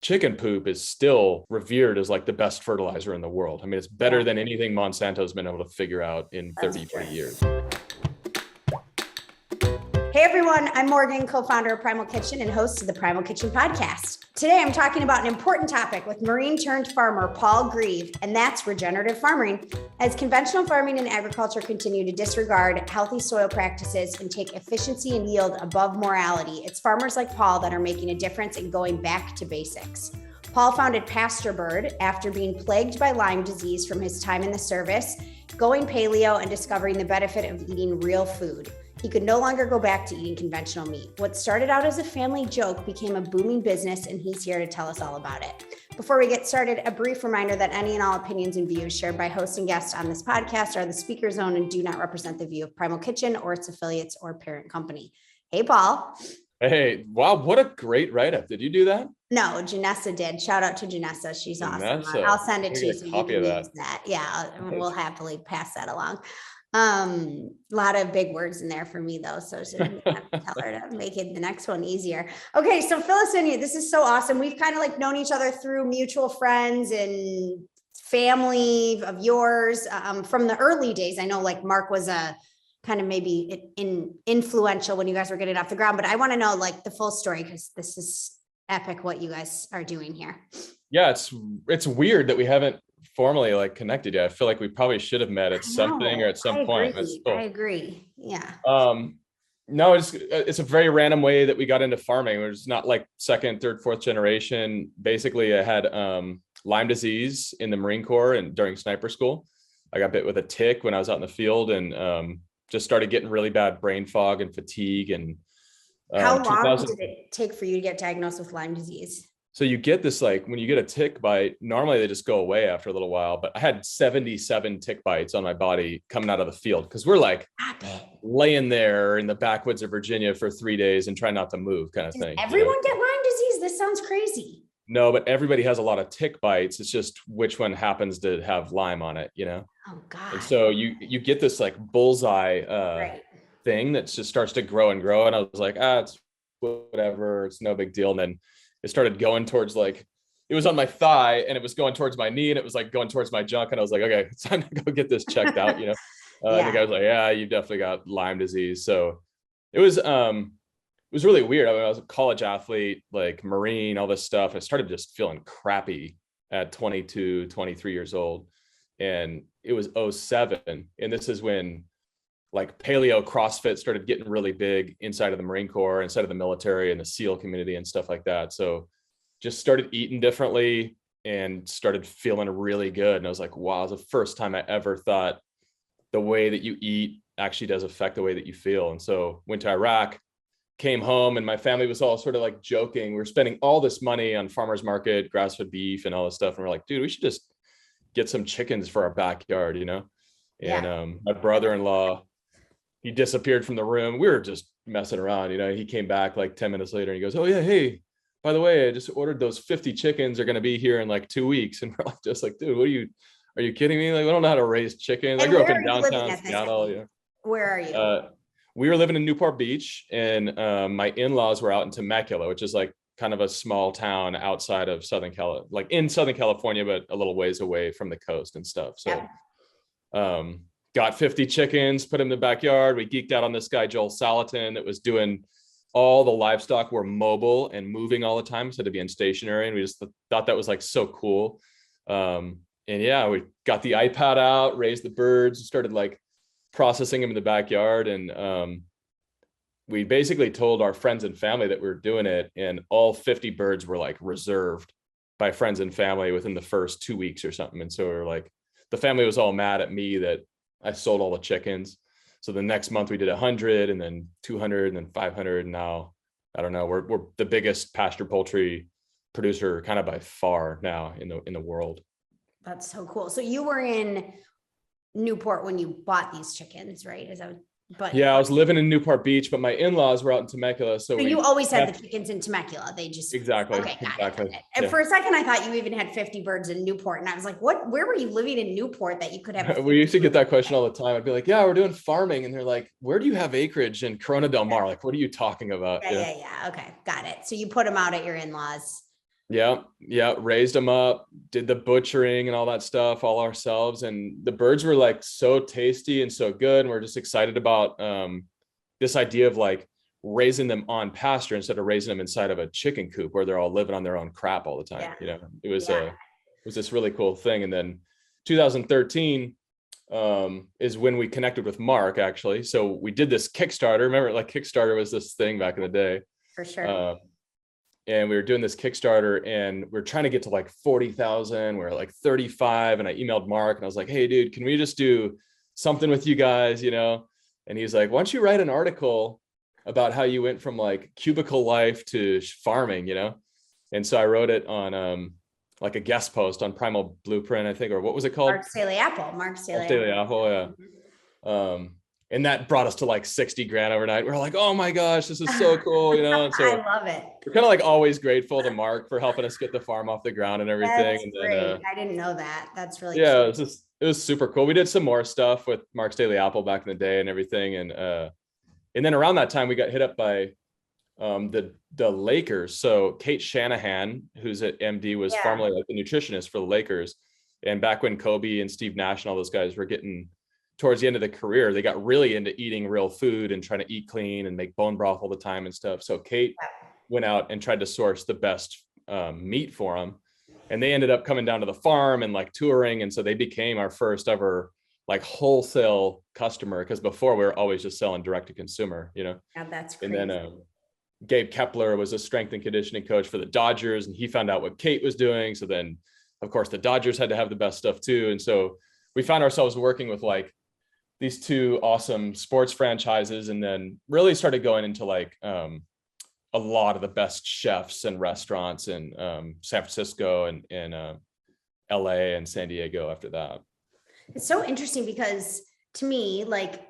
chicken poop is still revered as like the best fertilizer in the world. I mean, it's better than anything Monsanto's been able to figure out in 30, 40 years. Hey everyone, I'm Morgan, co-founder of Primal Kitchen and host of the Primal Kitchen podcast. Today I'm talking about an important topic with Marine-turned-farmer Paul Greive, and that's regenerative farming. As conventional farming and agriculture continue to disregard healthy soil practices and take efficiency and yield above morality, it's farmers like Paul that are making a difference in going back to basics. Paul founded Pasturebird after being plagued by Lyme disease from his time in the service, going paleo and discovering the benefit of eating real food. He could no longer go back to eating conventional meat. What started out as a family joke became a booming business, and he's here to tell us all about it. Before we get started, a brief reminder that any and all opinions and views shared by host and guests on this podcast are the speaker's own and do not represent the view of Primal Kitchen or its affiliates or parent company. Hey, Paul. Hey, wow, what a great write-up. Did you do that? No, Janessa did. Shout out to Janessa. She's awesome. Janessa. I'll send it to you so you Copy can of use that. Yeah, we'll happily pass that along. A lot of big words in there for me though, so tell her to make it the next one easier. Okay, so fill us in here. This is so awesome. We've kind of like known each other through mutual friends and family of yours from the early days. I know like Mark was a kind of maybe influential when you guys were getting off the ground, but I want to know like the full story because this is epic what you guys are doing here. Yeah, it's weird that we haven't formally like connected yet. I feel like we probably should have met at something or at some point. I agree. Yeah. No, it's a very random way that we got into farming. It's not like second, third, fourth generation. Basically, I had Lyme disease in the Marine Corps and during sniper school. I got bit with a tick when I was out in the field and just started getting really bad brain fog and fatigue. And how long did it take for you to get diagnosed with Lyme disease? So you get this, like when you get a tick bite, normally they just go away after a little while, but I had 77 tick bites on my body coming out of the field because we're like laying there in the backwoods of Virginia for 3 days and trying not to move kind of thing. Everyone get Lyme disease? This sounds crazy. No, but everybody has a lot of tick bites. It's just which one happens to have Lyme on it, you know? Oh God. And so you get this like bullseye thing that just starts to grow and grow. And I was like, it's whatever, it's no big deal. And then it started going towards like, it was on my thigh and it was going towards my knee and it was like going towards my junk. And I was like, okay, it's time to go get this checked out, you know? And the guy was like, yeah, you definitely got Lyme disease. So it was really weird. I mean, I was a college athlete, like Marine, all this stuff. I started just feeling crappy at 22, 23 years old. And it was 2007. And this is when like paleo CrossFit started getting really big inside of the Marine Corps, inside of the military and the SEAL community and stuff like that. So just started eating differently and started feeling really good. And I was like, wow, it's the first time I ever thought the way that you eat actually does affect the way that you feel. And so went to Iraq, came home, and my family was all sort of like joking. We're spending all this money on farmers market, grass-fed beef and all this stuff. And we're like, dude, we should just get some chickens for our backyard, you know? And my brother-in-law, he disappeared from the room. We were just messing around, you know. He came back like 10 minutes later and he goes, oh yeah, hey, by the way, I just ordered those 50 chickens. They're going to be here in like 2 weeks. And we're like, just like, dude, are you kidding me? Like, I don't know how to raise chickens. I grew up in downtown Seattle. Yeah. Where are you? We were living in Newport Beach and my in-laws were out in Temecula, which is like kind of a small town outside of Southern California, but a little ways away from the coast and stuff. So, got 50 chickens, put them in the backyard. We geeked out on this guy, Joel Salatin, that was doing all the livestock were mobile and moving all the time instead of being stationary. And we just thought that was like so cool. And yeah, we got the iPad out, raised the birds, started like processing them in the backyard. And we basically told our friends and family that we were doing it. And all 50 birds were like reserved by friends and family within the first 2 weeks or something. And so we were like, the family was all mad at me that I sold all the chickens. So the next month we did 100 and then 200 and then 500. And now, I don't know, we're the biggest pasture poultry producer kind of by far now in the world. That's so cool. So you were in Newport when you bought these chickens, right? Yeah, I was living in Newport Beach, but my in-laws were out in Temecula. So you always had the chickens in Temecula. They just exactly. Okay, got it. And for a second, I thought you even had 50 birds in Newport, and I was like, where were you living in Newport that you could have? We used to get that question all the time. I'd be like, yeah, we're doing farming, and they're like, where do you have acreage in Corona Del Mar? Like, what are you talking about? Yeah. Okay, got it. So you put them out at your in-laws. Yeah. Yeah. Raised them up, did the butchering and all that stuff all ourselves. And the birds were like so tasty and so good. And we're just excited about this idea of like raising them on pasture instead of raising them inside of a chicken coop where they're all living on their own crap all the time. Yeah. You know, it was this really cool thing. And then 2013 is when we connected with Mark, actually. So we did this Kickstarter. Remember, like Kickstarter was this thing back in the day. For sure. And we were doing this Kickstarter and we're trying to get to like 40,000. We're like 35. And I emailed Mark and I was like, hey dude, can we just do something with you guys, you know? And he's like, why don't you write an article about how you went from like cubicle life to farming, you know? And so I wrote it on like a guest post on Primal Blueprint, I think, or what was it called? Mark's Daily Apple. Yeah. And that brought us to like 60 grand overnight. We're like, oh my gosh, this is so cool, you know? And so I love it. We're kind of like always grateful to Mark for helping us get the farm off the ground and everything. That's and great. I didn't know that. That's really cute. It was super cool. We did some more stuff with Mark's Daily Apple back in the day and everything. And then around that time we got hit up by the Lakers. So Kate Shanahan, who's at MD, was formerly like the nutritionist for the Lakers. And back when Kobe and Steve Nash and all those guys were getting towards the end of the career, they got really into eating real food and trying to eat clean and make bone broth all the time and stuff. So Kate went out and tried to source the best meat for them. And they ended up coming down to the farm and like touring. And so they became our first ever like wholesale customer. Cause before we were always just selling direct to consumer, you know? Yeah, that's crazy. And then Gabe Kepler was a strength and conditioning coach for the Dodgers. And he found out what Kate was doing. So then of course the Dodgers had to have the best stuff too. And so we found ourselves working with like these two awesome sports franchises, and then really started going into like a lot of the best chefs and restaurants in San Francisco and LA and San Diego after that. It's so interesting because to me, like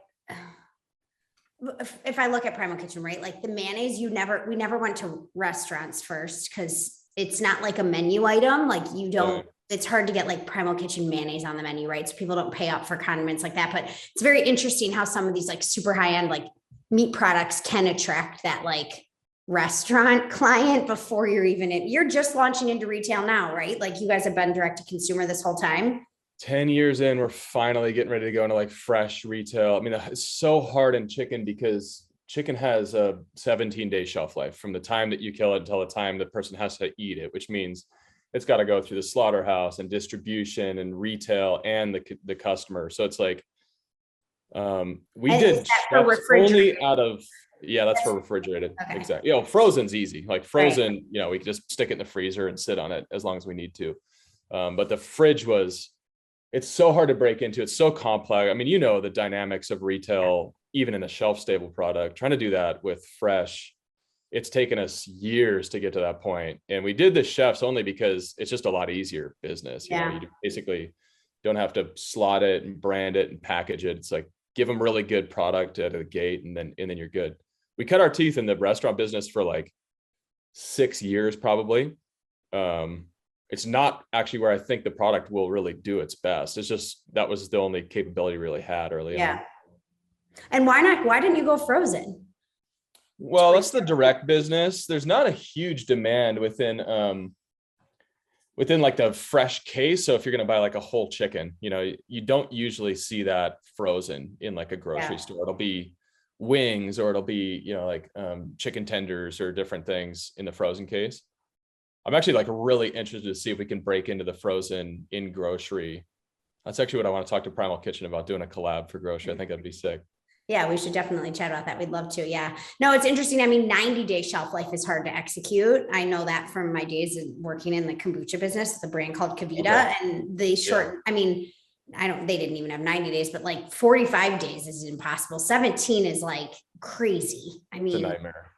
if I look at Primal Kitchen, right, like the mayonnaise, we never went to restaurants first because it's not like a menu item. Like you don't, it's hard to get like Primal Kitchen mayonnaise on the menu, right? So people don't pay up for condiments like that. But it's very interesting how some of these like super high end like meat products can attract that like restaurant client before you're just launching into retail now, right? Like you guys have been direct to consumer this whole time. 10 years in, we're finally getting ready to go into like fresh retail. I mean, it's so hard in chicken because chicken has a 17-day shelf life from the time that you kill it until the time the person has to eat it, which means it's got to go through the slaughterhouse and distribution and retail and the customer. So it's like, we did only out of, that's for refrigerated. Okay. Exactly. You know, frozen's easy. Like frozen, right. You know, we can just stick it in the freezer and sit on it as long as we need to. But the fridge it's so hard to break into. It's so complex. I mean, you know, the dynamics of retail, even in a shelf stable product, trying to do that with fresh, it's taken us years to get to that point. And we did the chefs only because it's just a lot easier business. You know, you basically don't have to slot it and brand it and package it. It's like, give them really good product out of the gate and then you're good. We cut our teeth in the restaurant business for like 6 years, probably. It's not actually where I think the product will really do its best. It's just, that was the only capability we really had early on. And why didn't you go frozen? Well, that's the direct business. There's not a huge demand within like the fresh case. So if you're going to buy like a whole chicken, you know, you don't usually see that frozen in like a grocery store. It'll be wings or it'll be, you know, like chicken tenders or different things in the frozen case. I'm actually like really interested to see if we can break into the frozen in grocery. That's actually what I want to talk to Primal Kitchen about, doing a collab for grocery. I think that'd be sick. Yeah, we should definitely chat about that. We'd love to. Yeah. No, it's interesting. I mean, 90-day shelf life is hard to execute. I know that from my days of working in the kombucha business, the brand called Kavita, and the short, I mean, they didn't even have 90 days, but like 45 days is impossible. 17 is like crazy. I mean, it's a nightmare.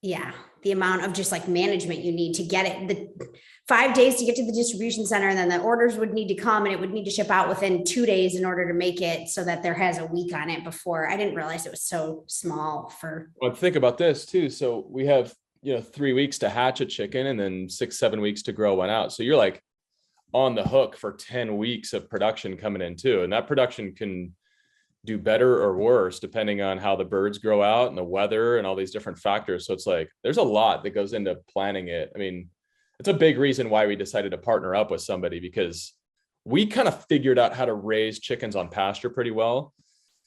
Yeah. The amount of just like management you need to get it, the 5 days to get to the distribution center, and then the orders would need to come and it would need to ship out within 2 days in order to make it so that there has a week on it before. I didn't realize it was so small Well, think about this too. So we have, 3 weeks to hatch a chicken and then 6-7 weeks to grow one out. So you're like on the hook for 10 weeks of production coming in too. And that production can do better or worse depending on how the birds grow out and the weather and all these different factors. So it's like there's a lot that goes into planning it. I mean, it's a big reason why we decided to partner up with somebody, because we kind of figured out how to raise chickens on pasture pretty well,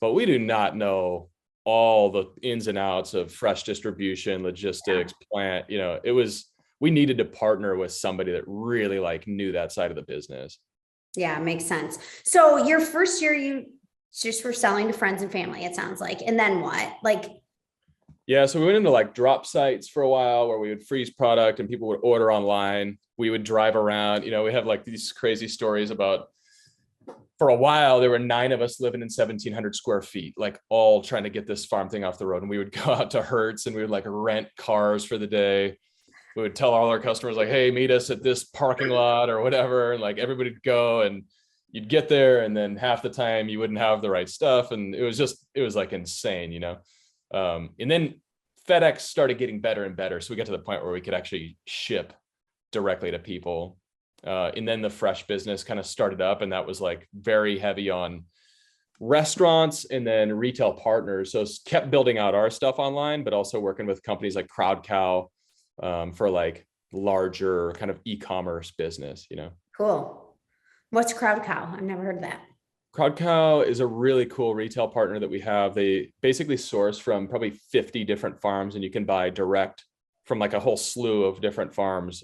but we do not know all the ins and outs of fresh distribution, logistics, plant, we needed to partner with somebody that really like knew that side of the business. Yeah, makes sense. So your first year, you just were selling to friends and family, it sounds like. And then what? Yeah, so we went into like drop sites for a while where we would freeze product and people would order online. We would drive around, we have like these crazy stories about, for a while, there were 9 of us living in 1,700 square feet, like all trying to get this farm thing off the road. And we would go out to Hertz and we would like rent cars for the day. We would tell all our customers like, hey, meet us at this parking lot or whatever. And like everybody would go and you'd get there. And then half the time you wouldn't have the right stuff. And it was like insane, and then FedEx started getting better and better. So we got to the point where we could actually ship directly to people. And then the fresh business kind of started up, and that was like very heavy on restaurants and then retail partners. So kept building out our stuff online, but also working with companies like Crowd Cow for like larger kind of e-commerce business, Cool. What's Crowd Cow? I've never heard of that. Crowd Cow is a really cool retail partner that we have. They basically source from probably 50 different farms, and you can buy direct from like a whole slew of different farms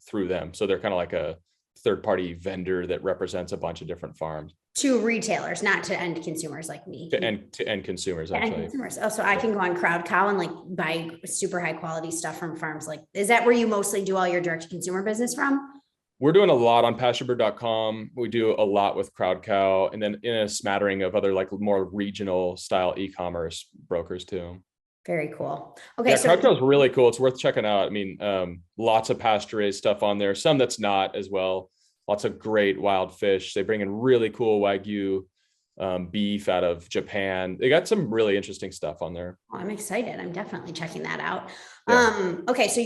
through them. So they're kind of like a third-party vendor that represents a bunch of different farms. To retailers, not to end consumers like me. To end consumers, actually. End consumers. Oh, so I can go on Crowd Cow and like buy super high quality stuff from farms. Like, is that where you mostly do all your direct to consumer business from? We're doing a lot on Pasturebird.com. We do a lot with Crowd Cow, and then in a smattering of other like more regional style e-commerce brokers too. Very cool. Okay. Yeah, Crowd Cow is really cool. It's worth checking out. I mean, lots of pasture-raised stuff on there, some that's not as well. Lots of great wild fish. They bring in really cool Wagyu beef out of Japan. They got some really interesting stuff on there. Oh, I'm excited. I'm definitely checking that out. Yeah. Okay. So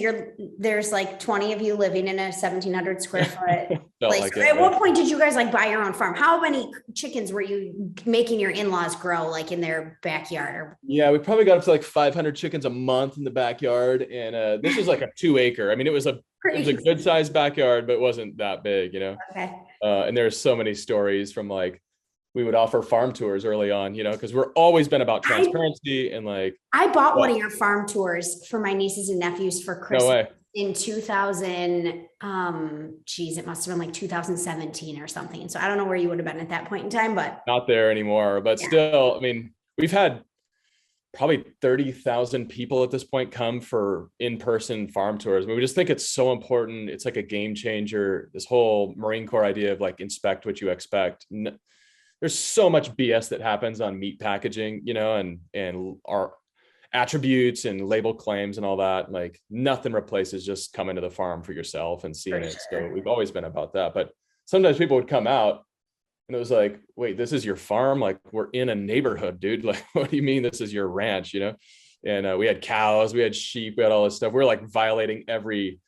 there's like 20 of you living in a 1,700 square foot place. Like At what point did you guys like buy your own farm? How many chickens were you making your in-laws grow like in their backyard? Yeah, we probably got up to like 500 chickens a month in the backyard. And this was like a 2-acre. I mean, it was a good sized backyard, but it wasn't that big, Okay. And there's so many stories from like, we would offer farm tours early on, because we're always been about transparency and like. I bought one of your farm tours for my nieces and nephews for Christmas. No way. In 2000, it must have been like 2017 or something. And so I don't know where you would have been at that point in time, but. Not there anymore, but still, I mean, we've had probably 30,000 people at this point come for in-person farm tours. I mean, we just think it's so important. It's like a game changer. This whole Marine Corps idea of like inspect what you expect. There's so much BS that happens on meat packaging, and our attributes and label claims and all that. Like nothing replaces just coming to the farm for yourself and seeing it. So we've always been about that. But sometimes people would come out and it was like, wait, this is your farm? Like we're in a neighborhood, dude. Like, what do you mean this is your ranch, And we had cows, we had sheep, we had all this stuff. We're like violating every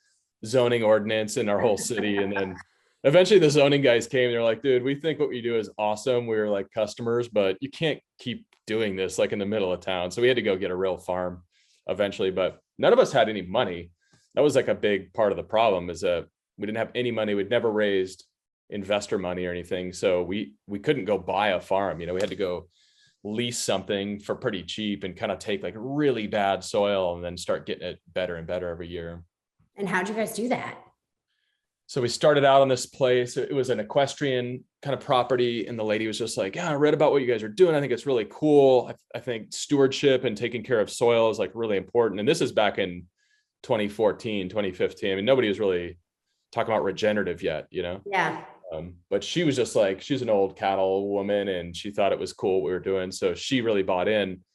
zoning ordinance in our whole city. And then eventually the zoning guys came. They're like, dude, we think what we do is awesome. We're like customers, but you can't keep doing this like in the middle of town. So we had to go get a real farm eventually, but none of us had any money. That was like a big part of the problem, is that we didn't have any money. We'd never raised investor money or anything. So we couldn't go buy a farm. We had to go lease something for pretty cheap and kind of take like really bad soil and then start getting it better and better every year. And how'd you guys do that? So we started out on this place. It was an equestrian kind of property. And the lady was just like, yeah, I read about what you guys are doing. I think it's really cool. I think stewardship and taking care of soil is like really important. And this is back in 2014, 2015. I mean, nobody was really talking about regenerative yet, Yeah. But she was just like, she's an old cattle woman and she thought it was cool what we were doing. So she really bought in.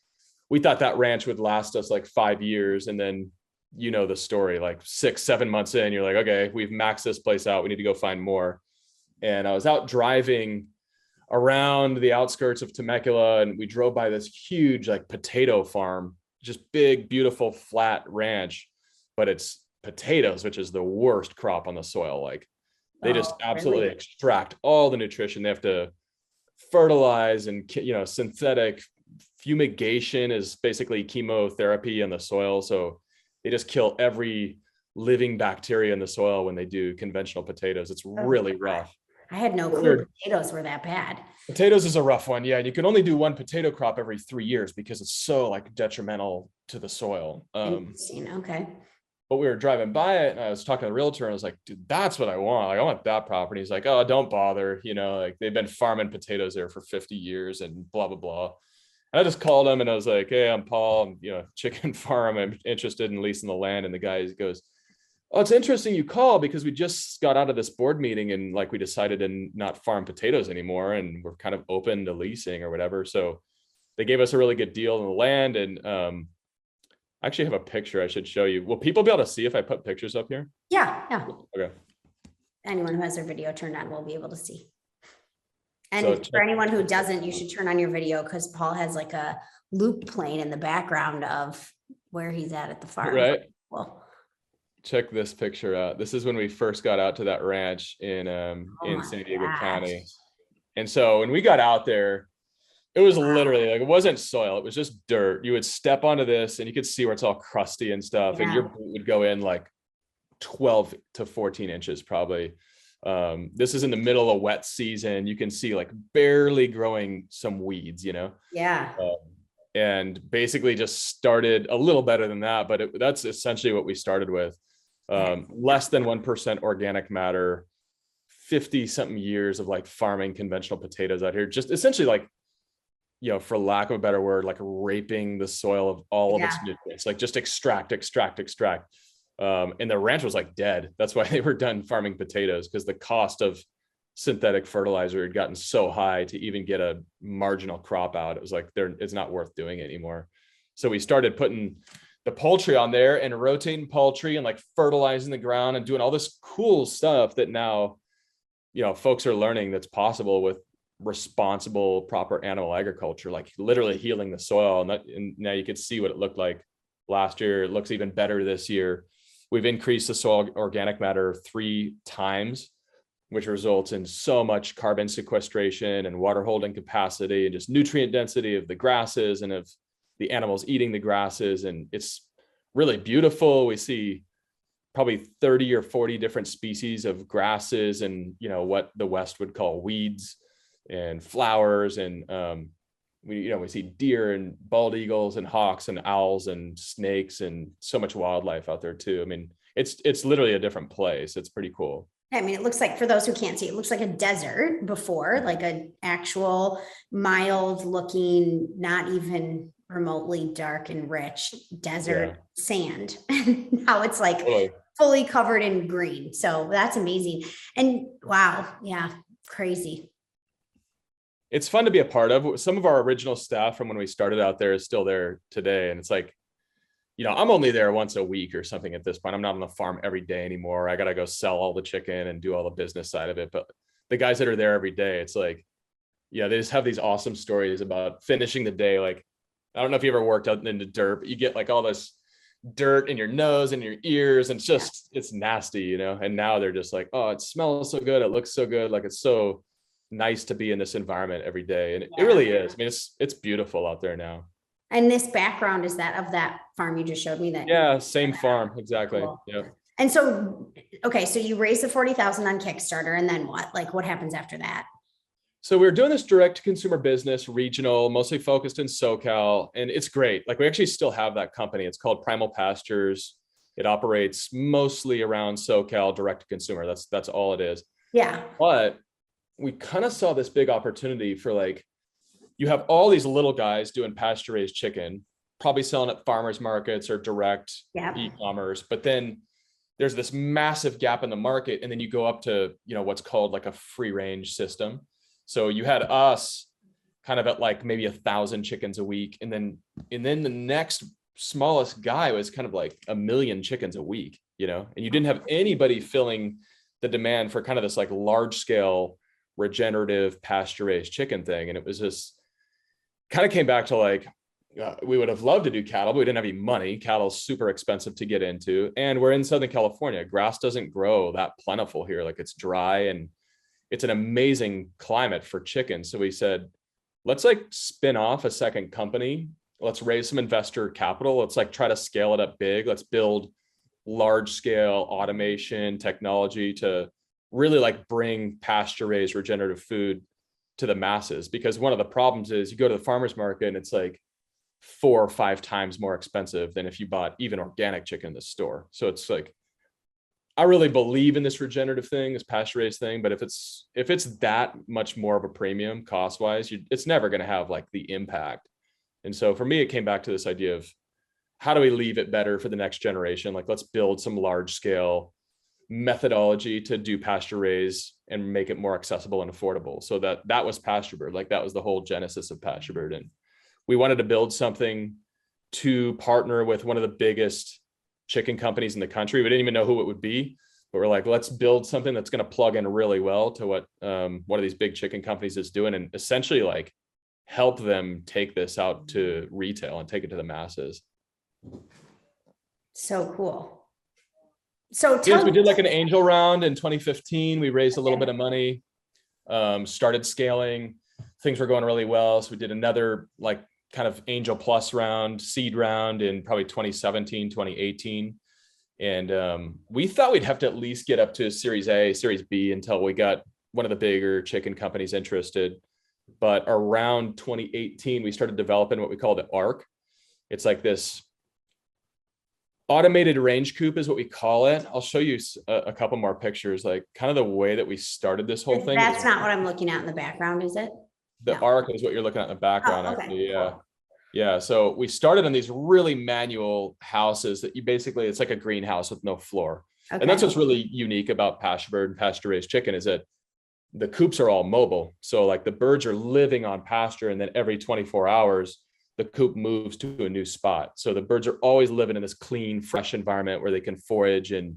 We thought that ranch would last us like 5 years. And then the story, like 6-7 months in, you're like, okay, we've maxed this place out. We need to go find more. And I was out driving around the outskirts of Temecula and we drove by this huge like potato farm, just big, beautiful, flat ranch, but it's potatoes, which is the worst crop on the soil. Like they just absolutely extract all the nutrition. They have to fertilize and, synthetic fumigation is basically chemotherapy in the soil. So they just kill every living bacteria in the soil when they do conventional potatoes. It's really rough. I had no clue potatoes were that bad. Potatoes is a rough one. Yeah. And you can only do one potato crop every 3 years because it's so like detrimental to the soil. Interesting. Okay. But we were driving by it and I was talking to the realtor and I was like, dude, that's what I want. Like, I want that property. He's like, oh, don't bother. You know, like they've been farming potatoes there for 50 years and blah, blah, blah. And I just called him and I was like, hey, I'm Paul. I'm, chicken farm. I'm interested in leasing the land. And the guy goes, oh, it's interesting you call because we just got out of this board meeting and like we decided to not farm potatoes anymore. And we're kind of open to leasing or whatever. So they gave us a really good deal on the land. And I actually have a picture I should show you. Will people be able to see if I put pictures up here? Yeah. Okay. Anyone who has their video turned on will be able to see. And for anyone who doesn't, you should turn on your video because Paul has like a loop playing in the background of where he's at the farm. Right. Well, check this picture out. This is when we first got out to that ranch in San Diego County. And so when we got out there, it was literally like, it wasn't soil. It was just dirt. You would step onto this and you could see where it's all crusty and stuff. And your boot would go in like 12 to 14 inches probably. This is in the middle of wet season. You can see like barely growing some weeds, Yeah. And basically just started a little better than that, but that's essentially what we started with. Less than 1% organic matter, 50 something years of like farming conventional potatoes out here, just essentially like, for lack of a better word, like raping the soil of all of its nutrients, like just extract. And the ranch was like dead. That's why they were done farming potatoes, because the cost of synthetic fertilizer had gotten so high to even get a marginal crop out. It was like, it's not worth doing it anymore. So we started putting the poultry on there and rotating poultry and like fertilizing the ground and doing all this cool stuff that now, folks are learning that's possible with responsible, proper animal agriculture, like literally healing the soil. And now you could see what it looked like last year. It looks even better this year. We've increased the soil organic matter 3 times, which results in so much carbon sequestration and water holding capacity and just nutrient density of the grasses and of the animals eating the grasses. And it's really beautiful. We see probably 30 or 40 different species of grasses and, what the West would call weeds and flowers. And we see deer and bald eagles and hawks and owls and snakes and so much wildlife out there too. I mean, it's literally a different place. It's pretty cool. I mean, it looks like, for those who can't see, it looks like a desert before, like an actual mild looking, not even remotely dark and rich desert sand. Now it's like fully covered in green. So that's amazing. And wow. Yeah. Crazy. It's fun to be a part of. Some of our original staff from when we started out there is still there today. And it's like, I'm only there once a week or something at this point. I'm not on the farm every day anymore. I got to go sell all the chicken and do all the business side of it. But the guys that are there every day, it's like, they just have these awesome stories about finishing the day. Like, I don't know if you ever worked out in the dirt, but you get like all this dirt in your nose and your ears, and it's nasty, and now they're just like, oh, it smells so good. It looks so good. Like, it's so nice to be in this environment every day. And it really is. I mean, it's beautiful out there now. And this background is that of that farm you just showed me that. Yeah. Same farm. Exactly. Cool. Yeah. And so, okay. So you raised the 40,000 on Kickstarter, and then what? Like, what happens after that? So we're doing this direct to consumer business, regional, mostly focused in SoCal. And it's great. Like, we actually still have that company. It's called Primal Pastures. It operates mostly around SoCal, direct to consumer. That's all it is. Yeah. But we kind of saw this big opportunity for, like, you have all these little guys doing pasture-raised chicken, probably selling at farmers markets or direct e-commerce. But then there's this massive gap in the market. And then you go up to, what's called like a free range system. So you had us kind of at like maybe 1,000 chickens a week. And then the next smallest guy was kind of like 1 million chickens a week, and you didn't have anybody filling the demand for kind of this like large scale regenerative pasture-raised chicken thing. And it was just kind of came back to like, we would have loved to do cattle, but we didn't have any money. Cattle's super expensive to get into. And we're in Southern California. Grass doesn't grow that plentiful here. Like, it's dry and it's an amazing climate for chickens. So we said, let's like spin off a second company. Let's raise some investor capital. Let's like try to scale it up big. Let's build large scale automation technology to really like bring pasture raised regenerative food to the masses. Because one of the problems is you go to the farmer's market and it's like 4 or 5 times more expensive than if you bought even organic chicken in the store. So it's like, I really believe in this regenerative thing, this pasture raised thing, but if it's that much more of a premium cost wise, it's never going to have like the impact. And so for me, it came back to this idea of how do we leave it better for the next generation? Like, let's build some large scale methodology to do pasture raise and make it more accessible and affordable. So that was Pasturebird. Like, that was the whole genesis of Pasturebird. And we wanted to build something to partner with one of the biggest chicken companies in the country. We didn't even know who it would be, but we're like, let's build something that's going to plug in really well to what one of these big chicken companies is doing, and essentially like help them take this out to retail and take it to the masses. So cool. So yes, we did like an angel round in 2015. We raised a little bit of money, started scaling. Things were going really well. So we did another like kind of angel plus round, seed round in probably 2017, 2018. And we thought we'd have to at least get up to Series A, Series B until we got one of the bigger chicken companies interested. But around 2018, we started developing what we call the ARC. It's like this automated range coop is what we call it. I'll show you a couple more pictures, like kind of the way that we started this whole thing. That's not what I'm looking at in the background, is it? The ARC is what you're looking at in the background. Okay. Actually, yeah. Yeah. So we started on these really manual houses that you basically, it's like a greenhouse with no floor. Okay. And that's what's really unique about Pasturebird and pasture raised chicken is that the coops are all mobile. So like the birds are living on pasture, and then every 24 hours, the coop moves to a new spot. So the birds are always living in this clean, fresh environment where they can forage and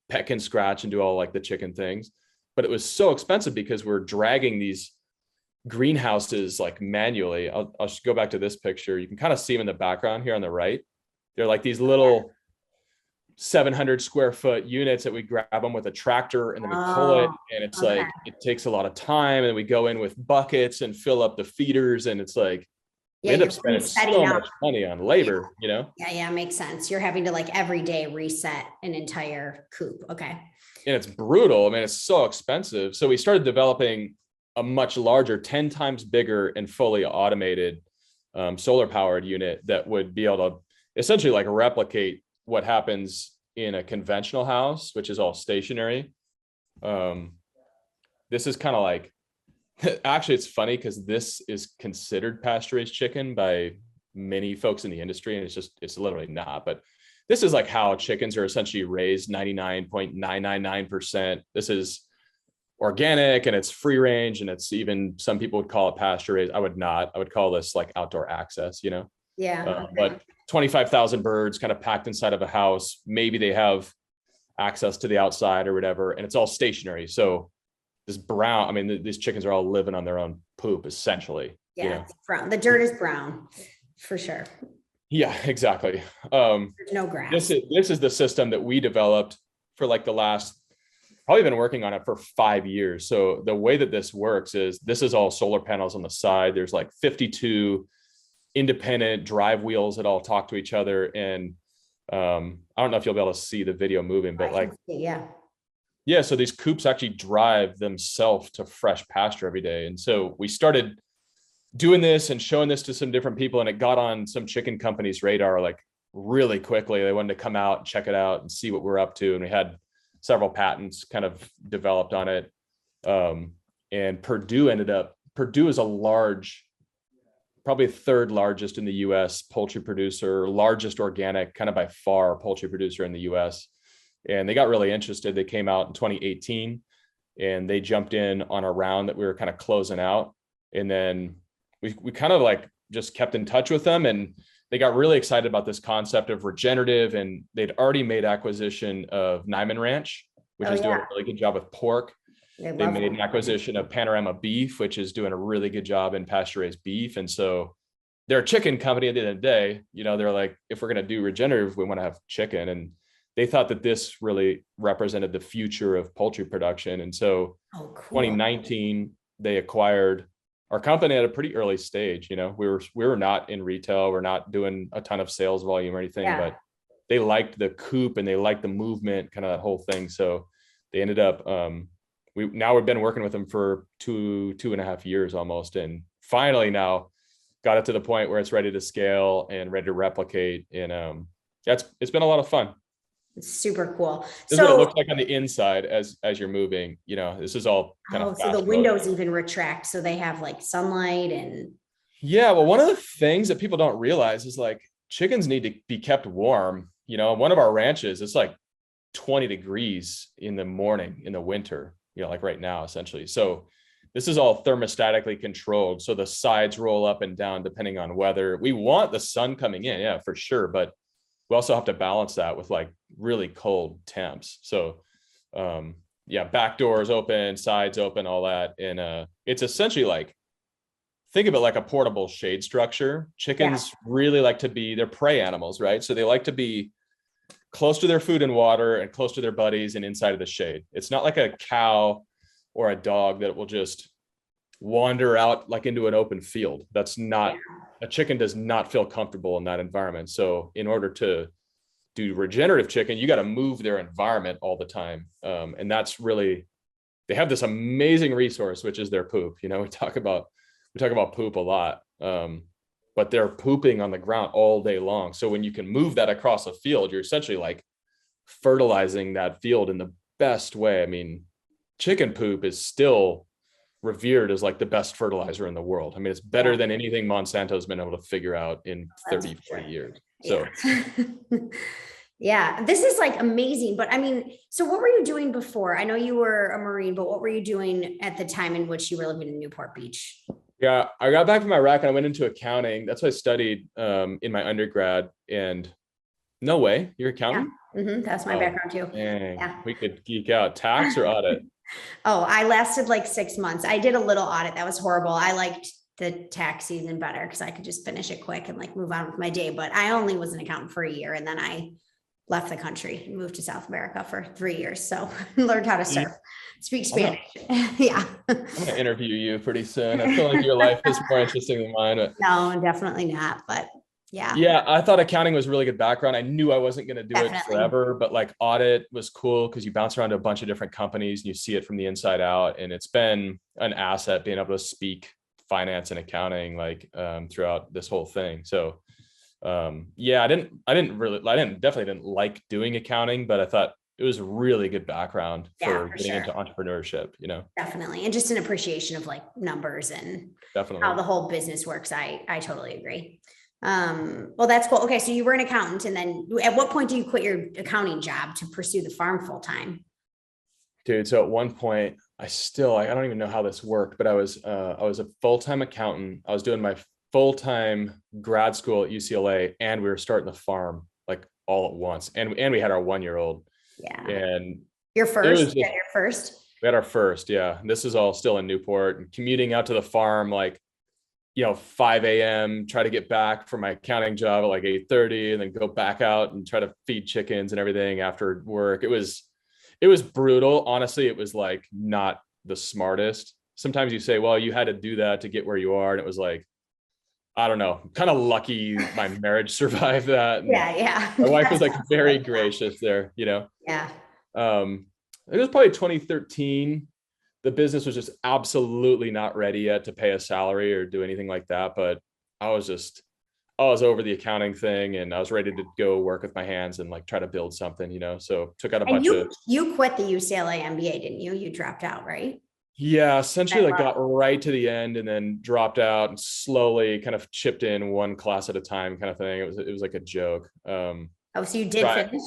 peck and scratch and do all like the chicken things. But it was so expensive because we're dragging these greenhouses like manually. I'll just go back to this picture. You can kind of see them in the background here on the right. They're like these little 700 square foot units that we grab them with a tractor and then we pull it, and it's like, it takes a lot of time, and we go in with buckets and fill up the feeders, and it's like, we end up spending so much money on labor, you know? Yeah, makes sense. You're having to like every day reset an entire coop. Okay. And it's brutal. I mean, it's so expensive. So we started developing a much larger, 10 times bigger and fully automated solar powered unit that would be able to essentially like replicate what happens in a conventional house, which is all stationary. This is kind of like, actually, it's funny because this is considered pasture-raised chicken by many folks in the industry, and it's literally not. But this is like how chickens are essentially raised 99.999%. This is organic and it's free range, and it's even, some people would call it pasture-raised. I would not. I would call this like outdoor access, you know? Yeah. But 25,000 birds kind of packed inside of a house. Maybe they have access to the outside or whatever, and it's all stationary. So this brown, I mean, these chickens are all living on their own poop, essentially. Yeah, you know? It's brown. The dirt is brown, for sure. Yeah, exactly. There's no grass. This is the system that we developed for like the last, probably been working on it for 5 years. So the way that this works is, this is all solar panels on the side. There's like 52 independent drive wheels that all talk to each other. And I don't know if you'll be able to see the video moving, but like, yeah, so these coops actually drive themselves to fresh pasture every day. And so we started doing this and showing this to some different people, and it got on some chicken companies' radar like really quickly. They wanted to come out and check it out and see what we're up to. And we had several patents kind of developed on it. And Purdue is a large, probably third largest in the US poultry producer, largest organic kind of by far poultry producer in the US. And they got really interested. They came out in 2018 and they jumped in on a round that we were kind of closing out. And then we kind of like just kept in touch with them, and they got really excited about this concept of regenerative. And they'd already made acquisition of Nyman Ranch, which is doing a really good job with pork. They made an acquisition of Panorama Beef, which is doing a really good job in pasture-raised beef. And so they're a chicken company at the end of the day. You know, they're like, if we're going to do regenerative, we want to have chicken. And they thought that this really represented the future of poultry production. And so 2019, they acquired our company at a pretty early stage. You know, we were not in retail. We're not doing a ton of sales volume or anything, but they liked the Coop and they liked the movement, kind of that whole thing. So they ended up, we've been working with them for 2.5 years almost. And finally now got it to the point where it's ready to scale and ready to replicate. And it's been a lot of fun. It's super cool. This is what it looks like on the inside as you're moving. This is all kind of so the windows even retract, so they have like sunlight and. Yeah, well, one of the things that people don't realize is like chickens need to be kept warm. One of our ranches, it's like 20 degrees in the morning in the winter. Like right now, essentially. So this is all thermostatically controlled. So the sides roll up and down depending on weather. We want the sun coming in, yeah, for sure, but we also have to balance that with like really cold temps. So back doors open, sides open, all that. And it's essentially like, think of it like a portable shade structure. Chickens really like to be, they're prey animals, right? So they like to be close to their food and water and close to their buddies and inside of the shade. It's not like a cow or a dog that will just wander out like into an open field. That's not, a chicken does not feel comfortable in that environment. So in order to do regenerative chicken, you got to move their environment all the time. And that's really, they have this amazing resource, which is their poop. We talk about poop a lot, but they're pooping on the ground all day long. So when you can move that across a field, you're essentially like fertilizing that field in the best way. I mean, chicken poop is still revered as like the best fertilizer in the world. I mean, it's better than anything Monsanto's been able to figure out in 30, 40 years. So yeah, this is like amazing. But I mean, so what were you doing before? I know you were a Marine, but what were you doing at the time in which you were living in Newport Beach? Yeah, I got back from Iraq and I went into accounting. That's what I studied in my undergrad. And no way, you're accounting? Yeah. That's my background too. Dang, yeah. We could geek out. Tax or audit? Oh, I lasted like 6 months. I did a little audit. That was horrible. I liked the tax season better because I could just finish it quick and like move on with my day. But I only was an accountant for a year and then I left the country and moved to South America for 3 years. So learned how to surf, speak Spanish. Yeah. I'm going to interview you pretty soon. I feel like your life is more interesting than mine. But... No, definitely not. But yeah. Yeah. I thought accounting was really good background. I knew I wasn't going to do it forever, but like audit was cool because you bounce around to a bunch of different companies and you see it from the inside out. And it's been an asset being able to speak finance and accounting like throughout this whole thing. So yeah, I definitely didn't like doing accounting, but I thought it was a really good background for getting into entrepreneurship, Definitely. And just an appreciation of like numbers and how the whole business works. I totally agree. Well, that's cool. Okay. So you were an accountant and then at what point do you quit your accounting job to pursue the farm full time? Dude. So at one point I don't even know how this worked, but I was a full-time accountant. I was doing my full-time grad school at UCLA and we were starting the farm like all at once. And we had our 1-year-old. Yeah. And your first? We had our first. Yeah. And this is all still in Newport and commuting out to the farm, like, 5 a.m., try to get back from my accounting job at like 8:30 and then go back out and try to feed chickens and everything after work. It was brutal. Honestly, it was like not the smartest. Sometimes you say, well, you had to do that to get where you are. And it was like, I don't know, kind of lucky my marriage survived that. Yeah. My wife was like very gracious there, Yeah. It was probably 2013. The business was just absolutely not ready yet to pay a salary or do anything like that. But I was over the accounting thing and I was ready to go work with my hands and like try to build something, so took out a bunch of. You quit the UCLA MBA, didn't you? You dropped out, right? Yeah, essentially like got right to the end and then dropped out and slowly kind of chipped in one class at a time kind of thing. It was like a joke. So you did finish?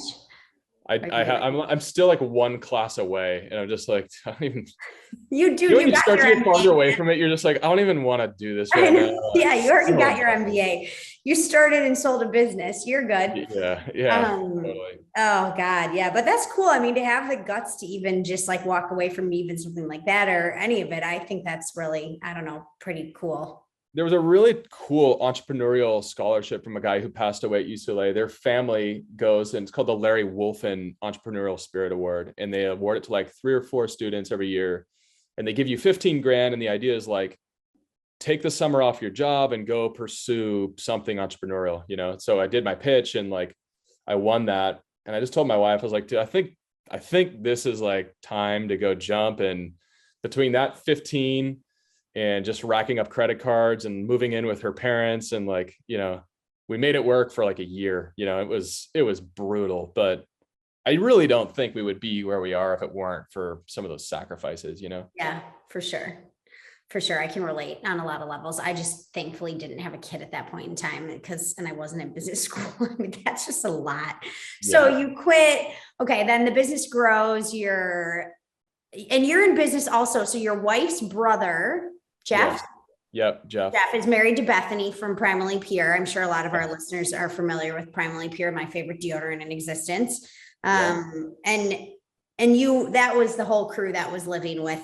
I'm still like one class away and I'm just like, I don't even. You start to get farther away from it. You're just like, I don't even want to do this right now. Yeah, you already got your MBA. You started and sold a business. You're good. Yeah. Totally. Oh God. Yeah. But that's cool. I mean, to have the guts to even just like walk away from even something like that or any of it, I think that's really, I don't know, pretty cool. There was a really cool entrepreneurial scholarship from a guy who passed away at UCLA. Their family goes and it's called the Larry Wolfen Entrepreneurial Spirit Award. And they award it to like 3 or 4 students every year. And they give you 15 grand. And the idea is like, take the summer off your job and go pursue something entrepreneurial, So I did my pitch and like I won that. And I just told my wife, I was like, dude, I think this is like time to go jump. And between that 15 and just racking up credit cards and moving in with her parents, and like, we made it work for like a year. It was brutal, but I really don't think we would be where we are if it weren't for some of those sacrifices, Yeah, for sure. For sure. I can relate on a lot of levels. I just thankfully didn't have a kid at that point in time and I wasn't in business school. I mean, that's just a lot. So you quit. Okay. Then the business grows. You're in business also. So your wife's brother, Jeff. Yes. Yep. Jeff is married to Bethany from Primal Pure. I'm sure a lot of our listeners are familiar with Primal Pure, my favorite deodorant in existence. And that was the whole crew that was living with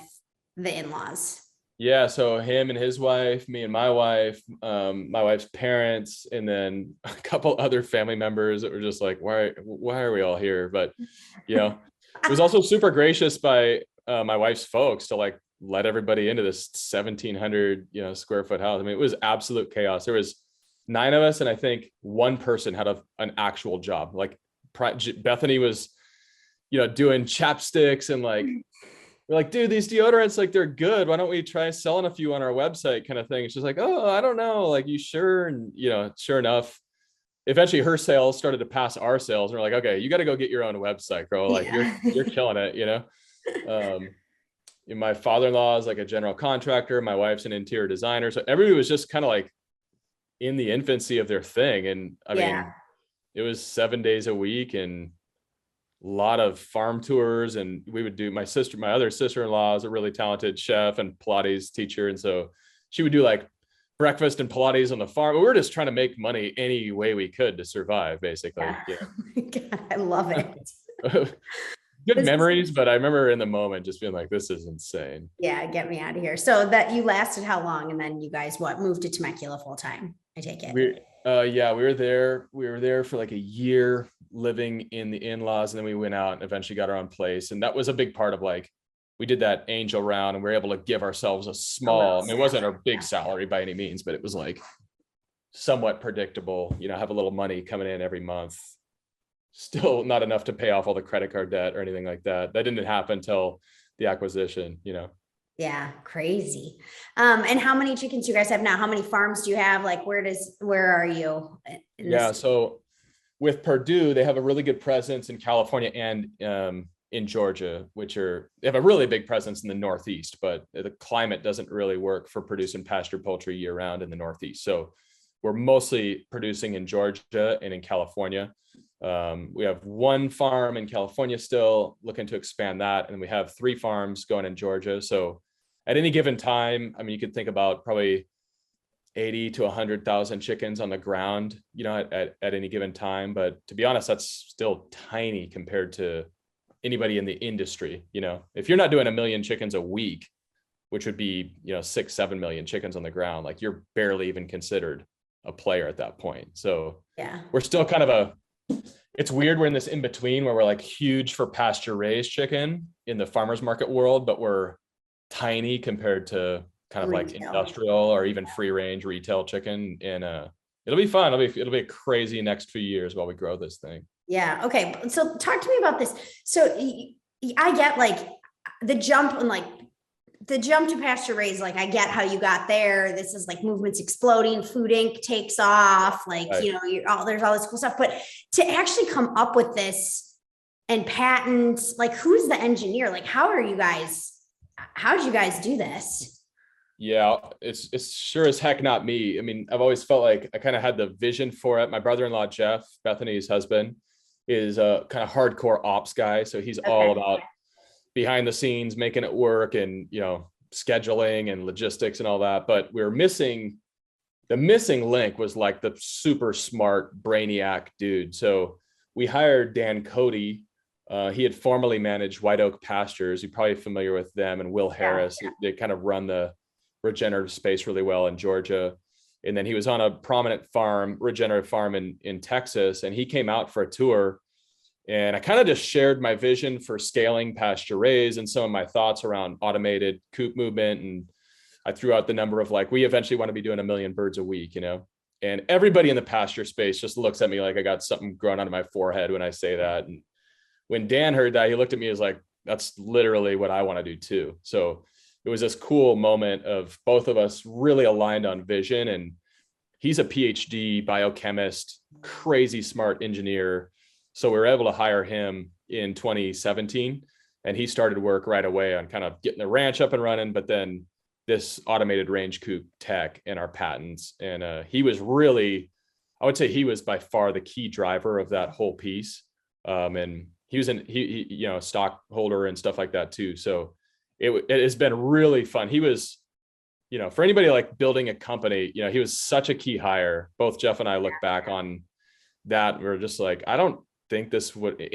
the in-laws. Yeah. So him and his wife, me and my wife's parents, and then a couple other family members that were just like, why are we all here? But, it was also super gracious by my wife's folks to like let everybody into this 1,700, square foot house. I mean, it was absolute chaos. There was 9 of us. And I think one person had an actual job. Like Bethany was, doing chapsticks and like, we're like, dude, these deodorants, like, they're good. Why don't we try selling a few on our website kind of thing? She's like, oh, I don't know. Like, you sure? And, sure enough, eventually her sales started to pass our sales. And we're like, okay, you got to go get your own website, girl. Like you're killing it, my father-in-law is like a general contractor. My wife's an interior designer. So everybody was just kind of like in the infancy of their thing. And I mean, it was 7 days a week and a lot of farm tours, and we would do my other sister-in-law is a really talented chef and Pilates teacher. And so she would do like breakfast and Pilates on the farm. We were just trying to make money any way we could to survive, basically. Yeah. Oh my God, I love it. Good memories, but I remember in the moment just being like, this is insane. Yeah, get me out of here. So that you lasted how long? And then you guys moved to Temecula full time, I take it. We were there for like a year living in the in-laws, and then we went out and eventually got our own place. And that was a big part of like, we did that angel round and we were able to give ourselves a small, it wasn't a big salary by any means, but it was like somewhat predictable, have a little money coming in every month. Still not enough to pay off all the credit card debt or anything like that. That didn't happen until the acquisition, Yeah, crazy. And how many chickens do you guys have now? How many farms do you have? Like, where are you? So with Purdue, they have a really good presence in California and in Georgia, they have a really big presence in the Northeast, but the climate doesn't really work for producing pasture poultry year round in the Northeast. So we're mostly producing in Georgia and in California. We have 1 farm in California still, looking to expand that. And we have 3 farms going in Georgia. So at any given time, I mean, you could think about probably 80 to 100,000 chickens on the ground, at any given time. But to be honest, that's still tiny compared to anybody in the industry. If you're not doing 1 million chickens a week, which would be, 6-7 million chickens on the ground, like you're barely even considered a player at that point. So yeah, we're still kind of it's weird. We're in this in between where we're like huge for pasture raised chicken in the farmer's market world, but we're tiny compared to kind of like industrial or even free range retail chicken. And it'll be fun. It'll be a crazy next few years while we grow this thing. Yeah. Okay. So talk to me about this. So I get like the jump to pasture raised. Like I get how you got there. This is like movements exploding, Food Inc. takes off, like, right. There's all this cool stuff, but to actually come up with this and patent, like who's the engineer? Like, how did you guys do this? Yeah, it's sure as heck not me. I mean, I've always felt like I kind of had the vision for it. My brother-in-law, Jeff, Bethany's husband, is a kind of hardcore ops guy. So he's all about behind the scenes, making it work and, scheduling and logistics and all that. But the missing link was like the super smart brainiac dude. So we hired Dan Cody. He had formerly managed White Oak Pastures. You're probably familiar with them, and Will Harris. Yeah. They kind of run the regenerative space really well in Georgia. And then he was on a prominent regenerative farm in Texas. And he came out for a tour. And I kind of just shared my vision for scaling pasture raised and some of my thoughts around automated Coop movement. And I threw out the number of like, we eventually want to be doing 1 million birds a week, And everybody in the pasture space just looks at me like I got something growing out of my forehead when I say that. And when Dan heard that, he looked at me as like, that's literally what I want to do too. So it was this cool moment of both of us really aligned on vision. And he's a PhD biochemist, crazy smart engineer. So we were able to hire him in 2017, and he started work right away on kind of getting the ranch up and running, but then this automated range coop tech and our patents. And he was really, I would say he was by far the key driver of that whole piece. And he was he a stockholder and stuff like that too. So it has been really fun. He was, for anybody like building a company, he was such a key hire. Both Jeff and I look back on that. We're just like, I don't think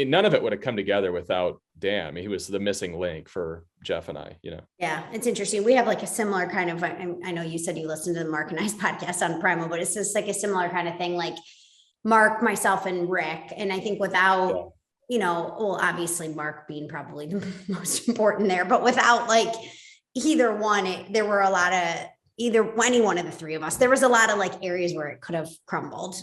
none of it would have come together without Dan. I mean, he was the missing link for Jeff and I, Yeah, it's interesting. We have like a similar kind of, I know you said you listened to the Mark and I's podcast on Primal, but it's just like a similar kind of thing, like Mark, myself, and Rick. And I think without, well, obviously Mark being probably the most important there, but without like either one, there were a lot of, any one of the three of us, there was a lot of like areas where it could have crumbled,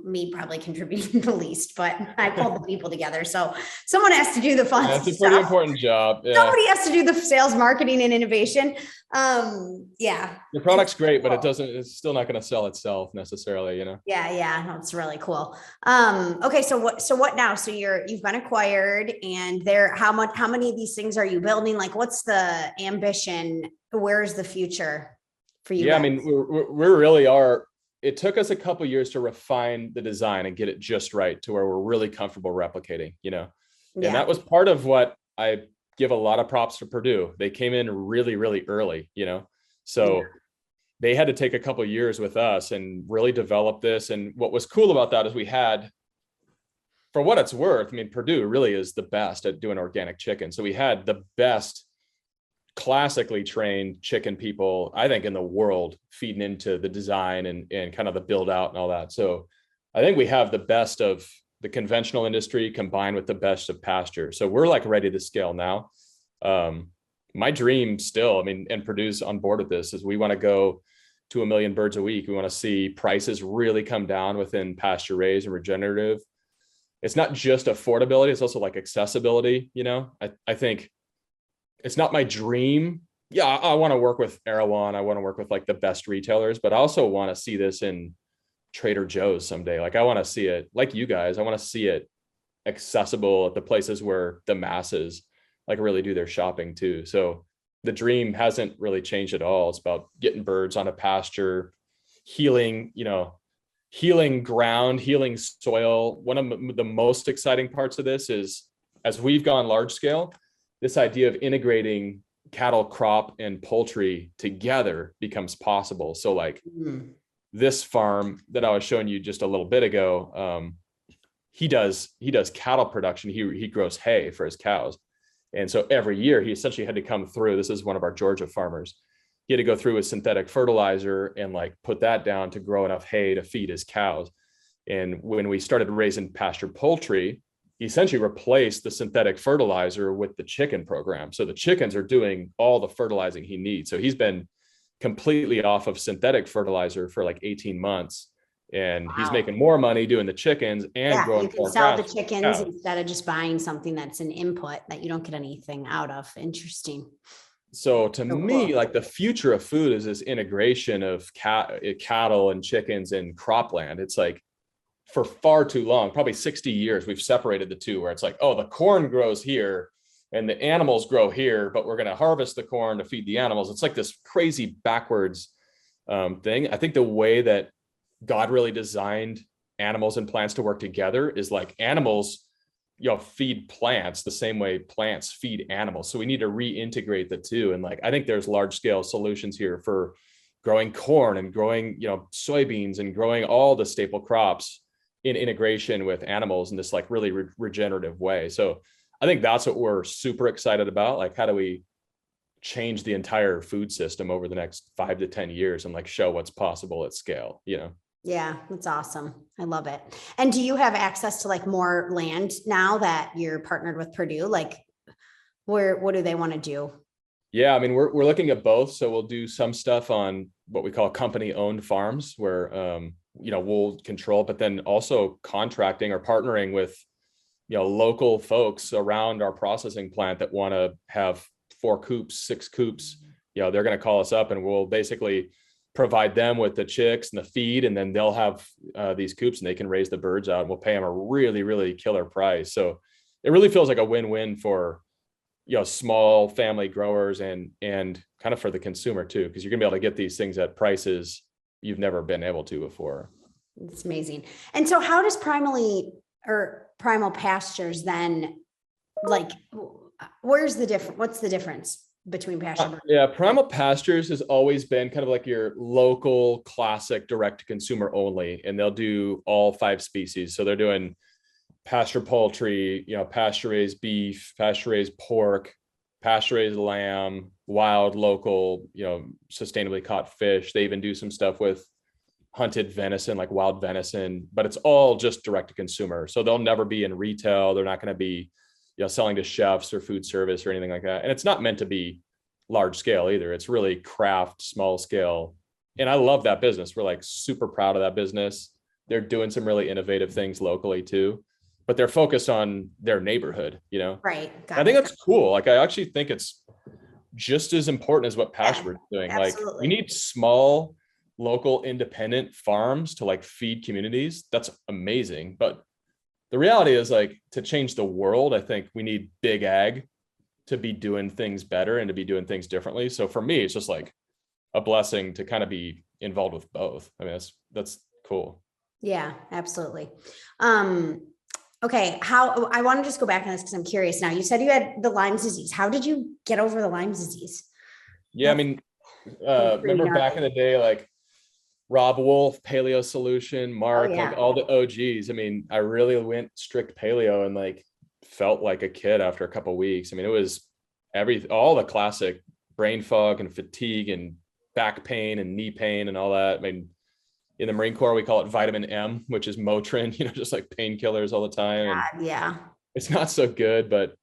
me probably contributing the least, but I pulled the people together. So someone has to do the fun stuff. That's a pretty important job. Yeah. Somebody has to do the sales, marketing, and innovation. Yeah. The product's great, but it's still not going to sell itself necessarily, Yeah. No, it's really cool. Okay. So what now? So you've been acquired, and how many of these things are you building? Like, what's the ambition? Where's the future for you? Yeah. Guys? I mean, we really are. It took us a couple of years to refine the design and get it just right to where we're really comfortable replicating, and that was part of what I give a lot of props to Purdue. They came in really, really early, so they had to take a couple of years with us and really develop this. And what was cool about that is we had, for what it's worth, I mean, Purdue really is the best at doing organic chicken. So we had the best classically trained chicken people, I think, in the world feeding into the design and kind of the build out and all that. So I think we have the best of the conventional industry combined with the best of pasture. So we're like ready to scale now. My dream still, I mean, and Purdue's on board with this, is we want to go to 1 million birds a week. We want to see prices really come down within pasture raised and regenerative. It's not just affordability, it's also like accessibility. I think it's not my dream. Yeah, I want to work with Erewhon. I want to work with like the best retailers, but I also want to see this in Trader Joe's someday. Like I want to see it, like you guys, I want to see it accessible at the places where the masses like really do their shopping too. So the dream hasn't really changed at all. It's about getting birds on a pasture, healing ground, healing soil. One of the most exciting parts of this is, as we've gone large scale, this idea of integrating cattle, crop, and poultry together becomes possible. So like this farm that I was showing you just a little bit ago, he does cattle production. He grows hay for his cows. And so every year he essentially had to come through. This is one of our Georgia farmers. He had to go through with synthetic fertilizer and like put that down to grow enough hay to feed his cows. And when we started raising pasture poultry, he essentially replaced the synthetic fertilizer with the chicken program. So the chickens are doing all the fertilizing he needs. So he's been completely off of synthetic fertilizer for like 18 months. And he's making more money doing the chickens and growing. You can sell the chickens instead of just buying something that's an input that you don't get anything out of. Interesting. So to me, like the future of food is this integration of cattle and chickens and cropland. It's like, for far too long, probably 60 years, we've separated the two, where it's like, oh, the corn grows here and the animals grow here, but we're going to harvest the corn to feed the animals. It's like this crazy backwards thing. I think the way that God really designed animals and plants to work together is like animals, feed plants the same way plants feed animals. So we need to reintegrate the two. And like, I think there's large scale solutions here for growing corn and growing, soybeans and growing all the staple crops in integration with animals in this like really regenerative way. So I think that's what we're super excited about. Like, how do we change the entire food system over the next 5 to 10 years and like show what's possible at scale, Yeah, that's awesome. I love it. And do you have access to like more land now that you're partnered with Purdue? Like what do they want to do? Yeah, I mean, we're looking at both. So we'll do some stuff on what we call company owned farms, where we'll control, but then also contracting or partnering with, local folks around our processing plant that want to have 4 coops, 6 coops. They're going to call us up and we'll basically provide them with the chicks and the feed, and then they'll have these coops and they can raise the birds out, and we'll pay them a really, really killer price. So it really feels like a win-win for, small family growers and kind of for the consumer too, because you're gonna be able to get these things at prices you've never been able to before. It's amazing. And so how does Primal Pastures then, like, what's the difference between Pasturebird? Primal Pastures has always been kind of like your local classic direct to consumer only, and they'll do all 5 species. So they're doing pasture poultry, pasture-raised beef, pasture-raised pork, pasture-raised lamb, wild, local, sustainably caught fish. They even do some stuff with hunted venison, like wild venison, but it's all just direct to consumer. So they'll never be in retail. They're not going to be, selling to chefs or food service or anything like that. And it's not meant to be large scale either. It's really craft, small scale. And I love that business. We're like super proud of that business. They're doing some really innovative things locally too, but they're focused on their neighborhood, Right. I think that's cool. Like, I actually think it's just as important as what Pasturebird is doing. Absolutely. Like, we need small, local, independent farms to like feed communities. That's amazing. But the reality is, like, to change the world, I think we need big ag to be doing things better and to be doing things differently. So for me, it's just like a blessing to kind of be involved with both. I mean, that's cool. Yeah, absolutely. Okay. I want to just go back on this because I'm curious now. You said you had the Lyme disease. How did you get over the Lyme disease? Yeah. I mean, remember back in the day, like Rob Wolf, Paleo Solution, Mark, like all the OGs. I mean, I really went strict paleo and like felt like a kid after a couple of weeks. I mean, it was all the classic brain fog and fatigue and back pain and knee pain and all that. I mean, in the Marine Corps, we call it vitamin M, which is Motrin, just like painkillers all the time. And it's not so good, but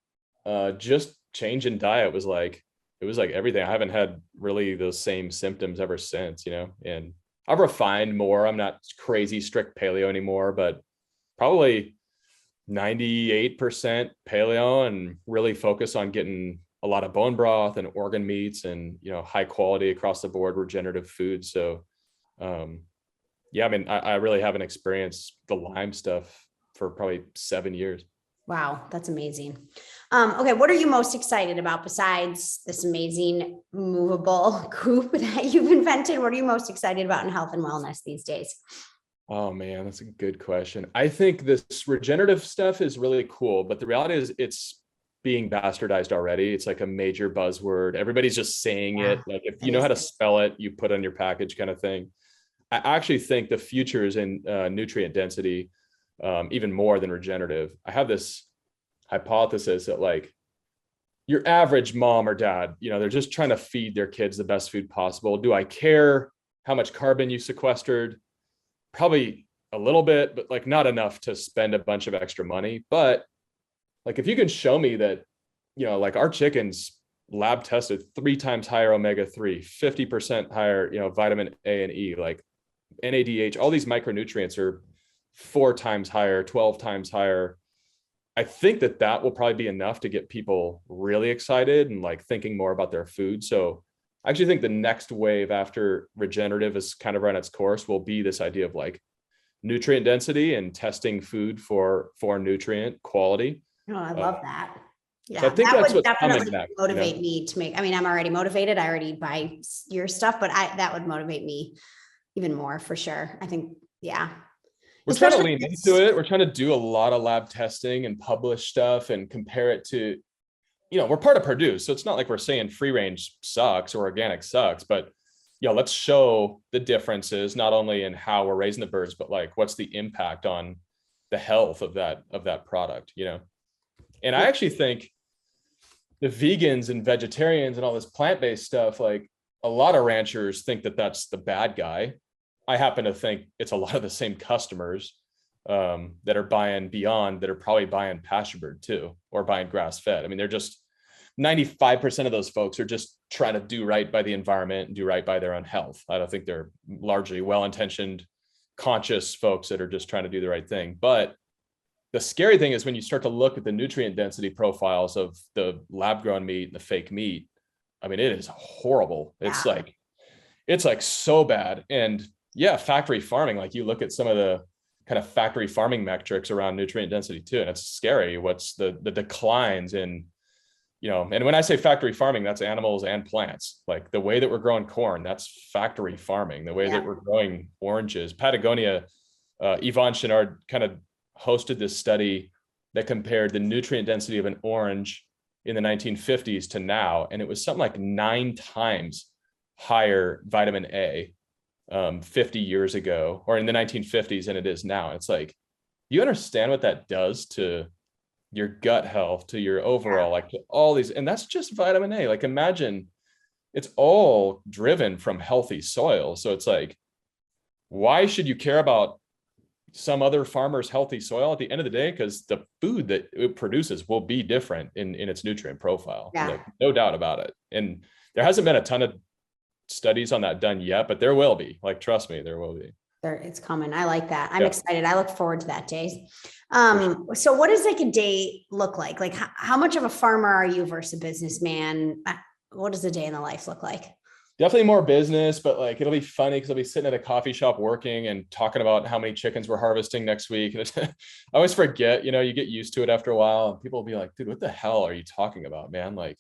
just change in diet was like, it was like everything. I haven't had really those same symptoms ever since, and I've refined more. I'm not crazy strict paleo anymore, but probably 98% paleo, and really focus on getting a lot of bone broth and organ meats and, high quality across the board regenerative food. So, I mean, I really haven't experienced the Lyme stuff for probably 7 years. Wow, that's amazing. Okay, what are you most excited about besides this amazing movable coop that you've invented? What are you most excited about in health and wellness these days? Oh man, that's a good question. I think this regenerative stuff is really cool, but the reality is it's being bastardized already. It's like a major buzzword. Everybody's just saying it. Like, if you know how to spell it, you put it on your package, kind of thing. I actually think the future is in nutrient density, even more than regenerative. I have this hypothesis that, like, your average mom or dad, they're just trying to feed their kids the best food possible. Do I care how much carbon you sequestered? Probably a little bit, but like not enough to spend a bunch of extra money. But like, if you can show me that, like our chickens lab tested 3 times higher omega-3, 50% higher, vitamin A and E, like NADH, all these micronutrients are 4 times higher, 12 times higher. I think that will probably be enough to get people really excited and like thinking more about their food. So I actually think the next wave after regenerative is kind of run its course will be this idea of like nutrient density and testing food for nutrient quality. Oh, I love that. Yeah, so I think that that's would what's definitely coming next, motivate me to make. I mean, I'm already motivated. I already buy your stuff, but that would motivate me even more for sure. I think, yeah. We're trying to lean into it. We're trying to do a lot of lab testing and publish stuff and compare it to, we're part of Purdue. So it's not like we're saying free range sucks or organic sucks, but let's show the differences, not only in how we're raising the birds, but like, what's the impact on the health of that product, And I actually think the vegans and vegetarians and all this plant-based stuff, like a lot of ranchers think that that's the bad guy. I happen to think it's a lot of the same customers that are buying Beyond, that are probably buying Pasturebird too, or buying grass-fed. I mean, they're just 95% of those folks are just trying to do right by the environment and do right by their own health. I don't think they're largely well-intentioned conscious folks that are just trying to do the right thing. But the scary thing is when you start to look at the nutrient density profiles of the lab grown meat and the fake meat, I mean, it is horrible. Yeah. It's like so bad. And yeah, factory farming, like you look at some of the kind of factory farming metrics around nutrient density too, and it's scary. What's the declines in, and when I say factory farming, that's animals and plants. Like the way that we're growing corn, that's factory farming. The way that we're growing oranges, Patagonia, Yvonne Chenard kind of hosted this study that compared the nutrient density of an orange in the 1950s to now. And it was something like 9 times higher vitamin A 50 years ago, or in the 1950s, than it is now. It's like, you understand what that does to your gut health, to your overall, like to all these, and that's just vitamin A. Like imagine it's all driven from healthy soil. So it's like, why should you care about some other farmer's healthy soil at the end of the day? Because the food that it produces will be different in its nutrient profile. Like, no doubt about it. And there hasn't been a ton of studies on that done yet, but there will be. Like, trust me, there will be. It's coming. I like that. I'm excited. I look forward to that day. So what does like a day look like? Like how much of a farmer are you versus a businessman? What does a day in the life look like? Definitely more business, but like, it'll be funny because I'll be sitting at a coffee shop working and talking about how many chickens we're harvesting next week. And I always forget, you get used to it after a while, and people will be like, dude, what the hell are you talking about, man? Like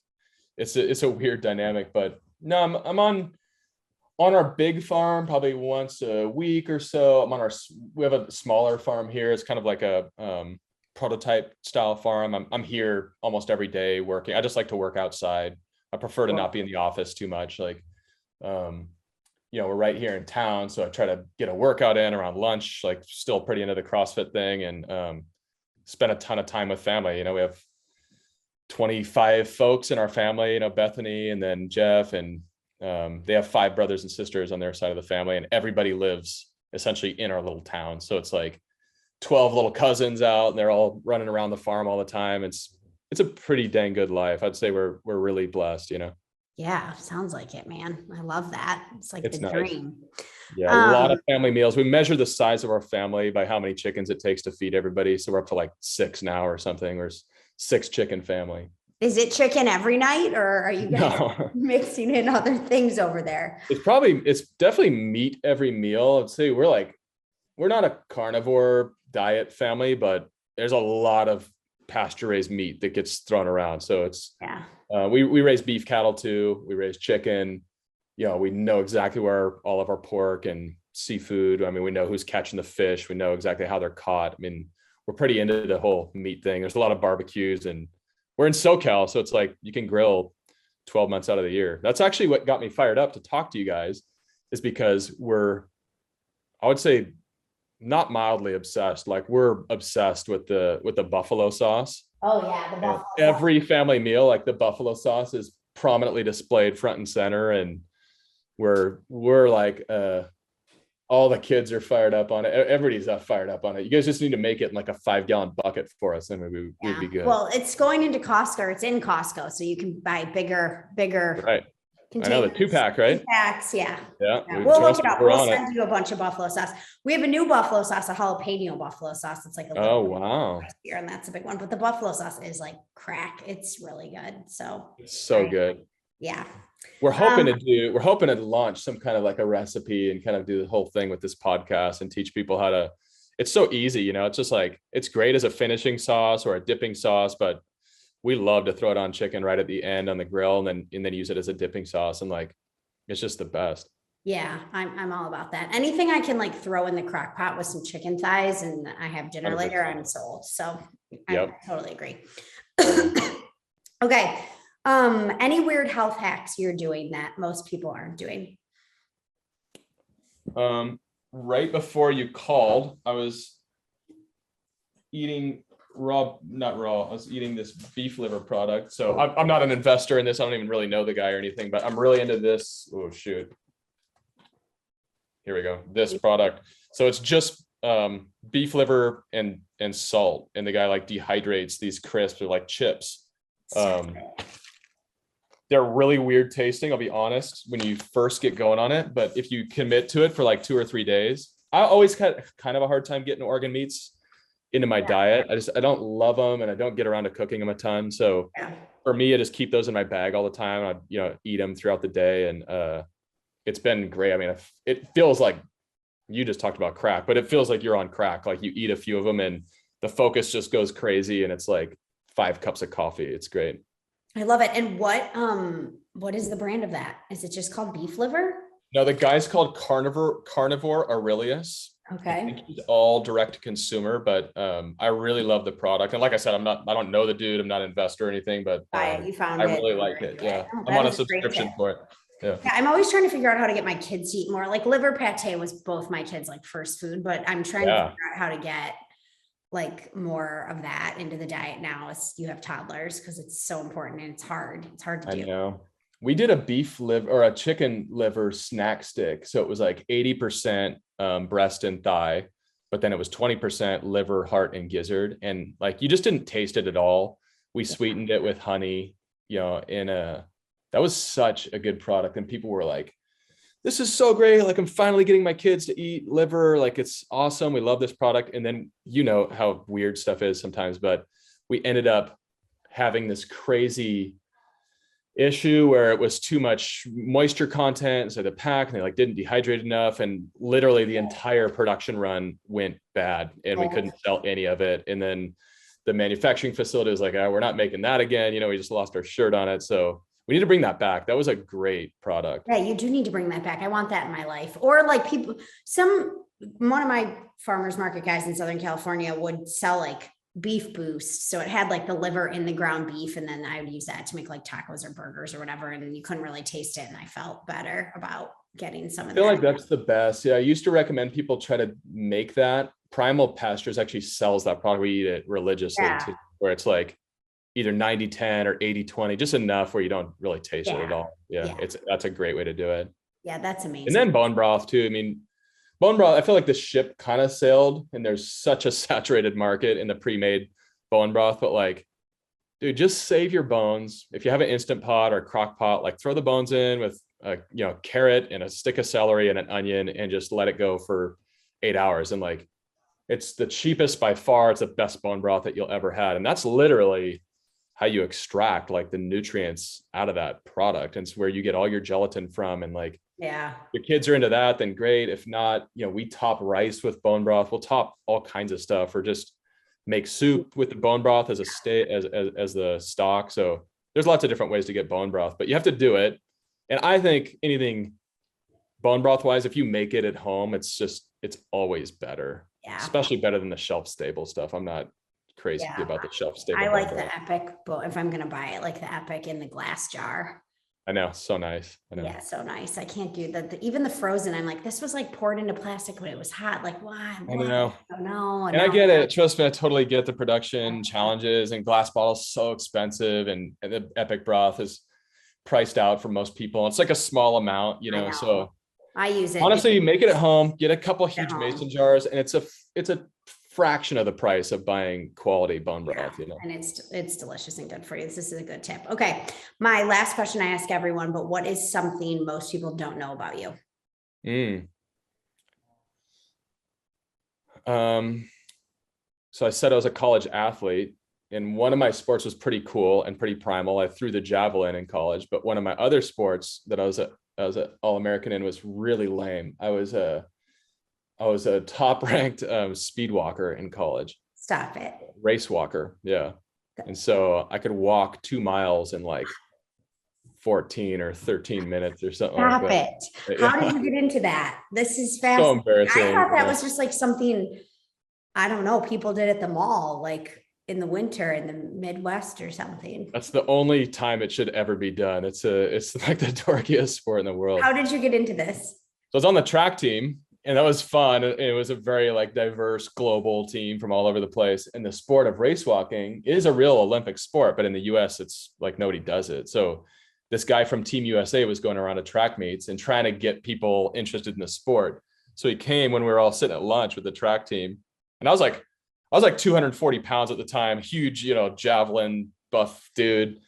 it's a weird dynamic, but no, I'm on our big farm probably once a week or so. We have a smaller farm here. It's kind of like a prototype style farm. I'm here almost every day working. I just like to work outside. I prefer to not be in the office too much. Like, we're right here in town, so I try to get a workout in around lunch, like still pretty into the CrossFit thing, and spend a ton of time with family. We have 25 folks in our family, Bethany and then Jeff, and they have 5 brothers and sisters on their side of the family, and everybody lives essentially in our little town. So it's like 12 little cousins out, and they're all running around the farm all the time. It's a pretty dang good life. I'd say we're really blessed, Yeah, sounds like it, man. I love that. It's like the nice. dream. Yeah, a lot of family meals. We measure the size of our family by how many chickens it takes to feed everybody. So we're up to like 6 now or something. We're 6 chicken family. Is it chicken every night, or are you guys mixing in other things over there? It's definitely meat every meal. I'd say we're not a carnivore diet family, but there's a lot of pasture-raised meat that gets thrown around. So it's, we raise beef cattle too. We raise chicken. We know exactly where all of our pork and seafood. I mean, we know who's catching the fish. We know exactly how they're caught. I mean, we're pretty into the whole meat thing. There's a lot of barbecues, and we're in SoCal. So it's like, you can grill 12 months out of the year. That's actually what got me fired up to talk to you guys, is because I would say, not mildly obsessed. Like, we're obsessed with the buffalo sauce. Oh yeah, the buffalo. Every family meal, like the buffalo sauce is prominently displayed front and center, and we're like, all the kids are fired up on it. Everybody's fired up on it. You guys just need to make it in like a 5-gallon bucket for us, and we'd be good. Well, it's going into Costco. It's in Costco, so you can buy bigger. Right. I know, the 2-pack, right? 2-packs, yeah. We'll look it up. We'll send you a bunch of buffalo sauce. We have a new buffalo sauce, a jalapeno buffalo sauce. It's like a little wow, here, and that's a big one. But the buffalo sauce is like crack. It's really good. So it's so good. Yeah. We're hoping to launch some kind of like a recipe and kind of do the whole thing with this podcast and teach people how to. It's so easy, it's just like, it's great as a finishing sauce or a dipping sauce, but we love to throw it on chicken right at the end on the grill, and then use it as a dipping sauce. And like, it's just the best. Yeah, I'm all about that. Anything I can like throw in the crock pot with some chicken thighs and I have dinner 100%. Later, I'm sold. So I totally agree. Okay. Any weird health hacks you're doing that most people aren't doing? Right before you called, I was eating not raw. I was eating this beef liver product. So I'm not an investor in this. I don't even really know the guy or anything, but I'm really into this. Oh shoot. Here we go. This product. So it's just beef liver and salt. And the guy like dehydrates these crisps or like chips. They're really weird tasting, I'll be honest, when you first get going on it. But if you commit to it for like 2 or 3 days, I always had kind of a hard time getting organ meats into my diet. I don't love them, and I don't get around to cooking them a ton. So for me, I just keep those in my bag all the time. I, eat them throughout the day, and it's been great. I mean, it feels like you just talked about crack, but it feels like you're on crack. Like you eat a few of them and the focus just goes crazy, and it's like 5 cups of coffee. It's great. I love it. And what is the brand of that? Is it just called beef liver? No, the guy's called Carnivore Aurelius. Okay. I think he's all direct to consumer, but I really love the product. And like I said, I don't know the dude. I'm not an investor or anything, but you found I it. really like it. Yeah. Oh, I'm on a subscription for it. Yeah. I'm always trying to figure out how to get my kids to eat more. Like liver pate was both my kids' like first food, but I'm trying to figure out how to get like more of that into the diet now as you have toddlers, because it's so important and it's hard. It's hard to do. I know. We did a beef liver or a chicken liver snack stick. So it was like 80% breast and thigh, but then it was 20% liver, heart, and gizzard. And like, you just didn't taste it at all. We sweetened it with honey, that was such a good product. And people were like, this is so great. Like, I'm finally getting my kids to eat liver. Like, it's awesome. We love this product. And then, how weird stuff is sometimes, but we ended up having this crazy issue where it was too much moisture content. So the pack, and they like didn't dehydrate enough. And literally the entire production run went bad and we couldn't sell any of it. And then the manufacturing facility was like, we're not making that again. We just lost our shirt on it. So we need to bring that back. That was a great product. Yeah, you do need to bring that back. I want that in my life. Or like one of my farmers market guys in Southern California would sell like beef boost. So it had like the liver in the ground beef. And then I would use that to make like tacos or burgers or whatever. And you couldn't really taste it. And I felt better about getting some of that. I feel like that's the best. Yeah. I used to recommend people try to make that. Primal Pastures actually sells that product. We eat it religiously too, where it's like either 90-10 or 80-20, just enough where you don't really taste it at all. Yeah. That's a great way to do it. Yeah. That's amazing. And then bone broth too. I mean, bone broth, I feel like the ship kind of sailed and there's such a saturated market in the pre-made bone broth, but like, dude, just save your bones. If you have an Instant Pot or crock pot, like throw the bones in with a carrot and a stick of celery and an onion and just let it go for 8 hours. And like, it's the cheapest by far. It's the best bone broth that you'll ever had. And that's literally how you extract like the nutrients out of that product. And it's where you get all your gelatin from. And like, your kids are into that, then great. If not, we top rice with bone broth. We'll top all kinds of stuff, or just make soup with the bone broth as as the stock. So there's lots of different ways to get bone broth, but you have to do it. And I think anything bone broth wise, if you make it at home, it's always better, especially better than the shelf stable stuff. I'm not crazy about the shelf stable. I like the Epic, but if I'm going to buy it, like the Epic in the glass jar. I know. So nice. I know. Yeah. So nice. I can't do that. Even the frozen, I'm like, this was like poured into plastic when it was hot. Like, why? I know. I don't know. And I get it. Trust me. I totally get the production challenges, and glass bottles so expensive, and the Epic broth is priced out for most people. It's like a small amount, so I use it. Honestly, you make it at home, get a couple huge mason jars, and it's a fraction of the price of buying quality bone broth, And it's delicious and good for you. This is a good tip. Okay. My last question I ask everyone, but what is something most people don't know about you? So I said I was a college athlete, and one of my sports was pretty cool and pretty primal. I threw the javelin in college, but one of my other sports that I was an All-American in was really lame. I was a top-ranked speedwalker in college. Stop it. Race walker, yeah. And so I could walk 2 miles in like 14 or 13 minutes or something. Stop it. How did you get into that? This is fast. So embarrassing. I thought that was just like something, I don't know, people did at the mall, like in the winter in the Midwest or something. That's the only time it should ever be done. It's like the dorkiest sport in the world. How did you get into this? So I was on the track team, and that was fun. It was a very like diverse global team from all over the place. And the sport of race walking is a real Olympic sport, but in the US, it's like nobody does it. So this guy from Team USA was going around to track meets and trying to get people interested in the sport. So he came when we were all sitting at lunch with the track team. And I was like 240 pounds at the time, huge, javelin buff dude.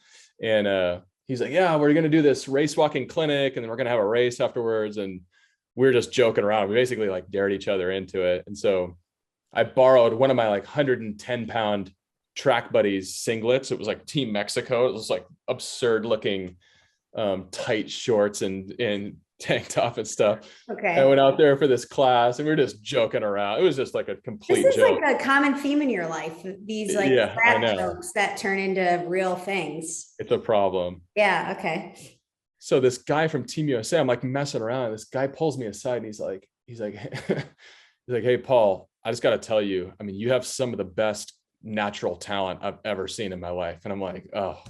And he's like, yeah, we're going to do this race walking clinic, and then we're going to have a race afterwards. And we were just joking around. We basically like dared each other into it. And so I borrowed one of my like 110-pound Track Buddies singlets. It was like Team Mexico. It was like absurd looking tight shorts and tank top and stuff. Okay. I went out there for this class and we were just joking around. It was just like a complete This is joke. like a common theme in your life. These like frat jokes that turn into real things. It's a problem. Yeah. Okay. So this guy from Team USA, I'm like messing around. And this guy pulls me aside and he's like, hey, Paul, I just got to tell you, I mean, you have some of the best natural talent I've ever seen in my life. And I'm like, oh,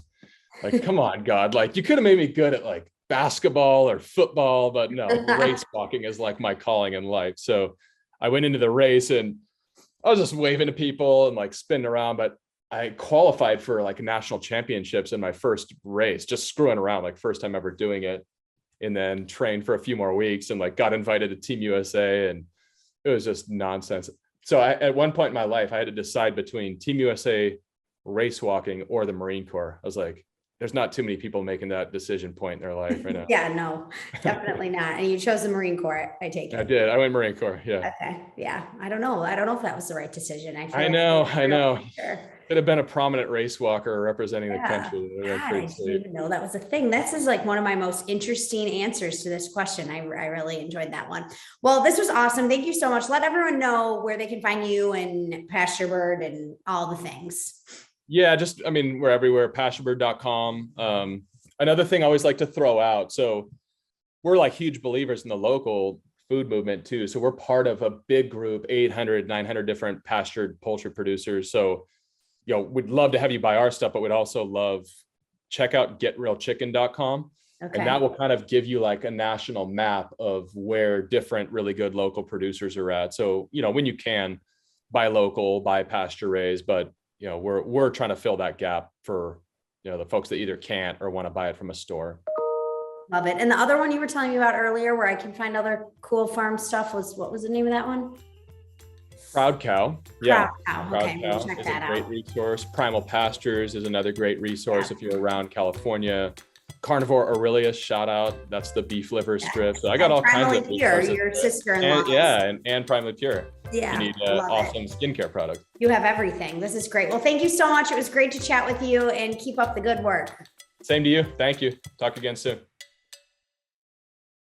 like, come on, God, like you could have made me good at like basketball or football, but no, race walking is like my calling in life. So I went into the race and I was just waving to people and like spinning around, but I qualified for like national championships in my first race, just screwing around, like first time ever doing it, and then trained for a few more weeks and like got invited to Team USA, and it was just nonsense. So at one point in my life, I had to decide between Team USA, race walking, or the Marine Corps. I was like, there's not too many people making that decision point in their life right now. Yeah, no, definitely not. And you chose the Marine Corps, I take it. I did. I went Marine Corps. Yeah. Okay. Yeah. I don't know if that was the right decision. I know. Sure. Could have been a prominent race walker representing the country. God, I didn't even know that was a thing. This is like one of my most interesting answers to this question. I really enjoyed that one. Well, this was awesome. Thank you so much. Let everyone know where they can find you and Pasturebird and all the things. Yeah, we're everywhere, pasturebird.com. Another thing I always like to throw out. So we're like huge believers in the local food movement too. So we're part of a big group, 800, 900 different pastured poultry producers. So, we'd love to have you buy our stuff, but we'd also love check out getrealchicken.com. Okay. And that will kind of give you like a national map of where different really good local producers are at. So, when you can buy local, buy pasture raised, but we're trying to fill that gap for, the folks that either can't or want to buy it from a store. Love it. And the other one you were telling me about earlier where I can find other cool farm stuff what was the name of that one? Proud Cow. Yeah. Proud Cow is a great resource. Primal Pastures is another great resource if you're around California. Carnivore Aurelius, shout out. That's the beef liver strip. So I got all kinds of resources. Your sister-in-law. And Primal Pure. Yeah. You need awesome skincare product. You have everything. This is great. Well, thank you so much. It was great to chat with you and keep up the good work. Same to you. Thank you. Talk again soon.